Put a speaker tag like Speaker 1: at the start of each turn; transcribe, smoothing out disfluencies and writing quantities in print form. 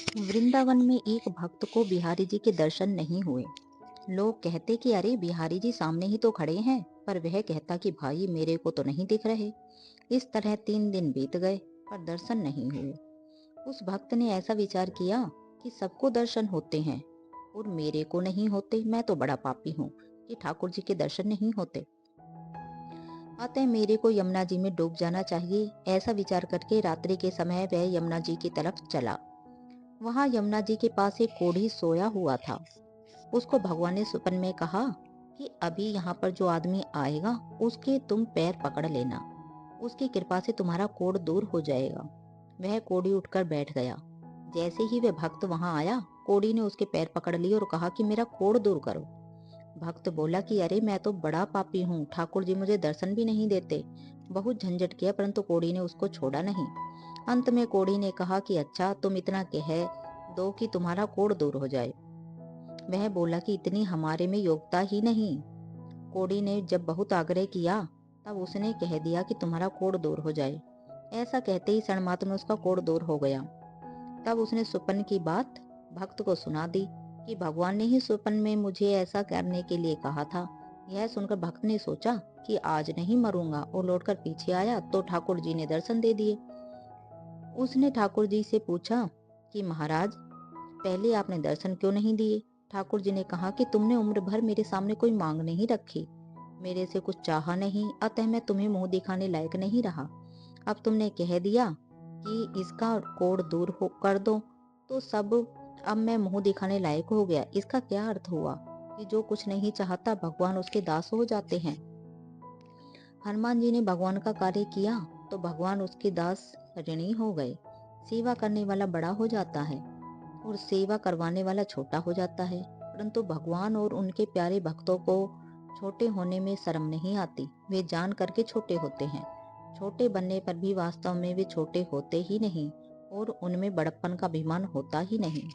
Speaker 1: वृंदावन में एक भक्त को बिहारी जी के दर्शन नहीं हुए। लोग कहते कि अरे बिहारी जी सामने ही तो खड़े हैं, पर वह कहता कि भाई मेरे को तो नहीं दिख रहे। इस तरह 3 दिन बीत गए पर दर्शन नहीं हुए। उस भक्त ने ऐसा विचार किया कि सबको दर्शन होते हैं और मेरे को नहीं होते, मैं तो बड़ा पापी हूँ कि ठाकुर जी के दर्शन नहीं होते। अतः मेरे को यमुना जी में डूब जाना चाहिए। ऐसा विचार करके रात्रि के समय वह यमुना जी की तरफ चला। वहां यमुना जी के पास एक कोढ़ी सोया हुआ था। उसको भगवान ने स्वप्न में कहा कि अभी यहाँ पर जो आदमी आएगा उसके तुम पैर पकड़ लेना, उसकी कृपा से तुम्हारा कोढ़ दूर हो जाएगा। वह कोढ़ी उठकर बैठ गया। जैसे ही वह भक्त वहां आया, कोढ़ी ने उसके पैर पकड़ लिए और कहा कि मेरा कोढ़ दूर करो। भक्त बोला कि अरे मैं तो बड़ा पापी हूँ, ठाकुर जी मुझे दर्शन भी नहीं देते। बहुत झंझट किया परंतु कोढ़ी ने उसको छोड़ा नहीं। अंत में कोढ़ी ने कहा कि अच्छा तुम इतना कह दो कि तुम्हारा कोढ़ दूर हो जाए। वह बोला कि इतनी हमारे में योग्यता ही नहीं। कोढ़ी ने जब बहुत आग्रह किया तब उसने कह दिया कि तुम्हारा कोढ़ दूर हो जाए। ऐसा कहते ही क्षण मात्र में उसका कोढ़ दूर हो गया। तब उसने स्वप्न की बात भक्त को सुना दी कि भगवान ने ही स्वप्न में मुझे ऐसा करने के लिए कहा था। यह सुनकर भक्त ने सोचा कि आज नहीं मरूंगा और लौटकर पीछे आया तो ठाकुर जी ने दर्शन दे दिए। उसने ठाकुर जी से पूछा कि महाराज पहले आपने दर्शन क्यों नहीं दिए। ठाकुर जी ने कहा कि तुमने उम्र भर मेरे सामने कोई मांग नहीं रखी, मेरे से कुछ चाहा नहीं, अतः मैं तुम्हें मुंह दिखाने लायक नहीं रहा। अब तुमने कह दिया कि इसका कोढ़ दूर हो कर दो तो सब अब मैं मुंह दिखाने लायक हो गया। इसका क्या अर्थ हुआ कि जो कुछ नहीं चाहता भगवान उसके दास हो जाते हैं। हनुमान जी ने भगवान का कार्य किया तो भगवान उसके दास ऋणी हो गए। सेवा करने वाला बड़ा हो जाता है और सेवा करवाने वाला छोटा हो जाता है, परंतु भगवान और उनके प्यारे भक्तों को छोटे होने में शर्म नहीं आती। वे जान करके छोटे होते हैं। छोटे बनने पर भी वास्तव में वे छोटे होते ही नहीं और उनमें बड़प्पन का अभिमान होता ही नहीं।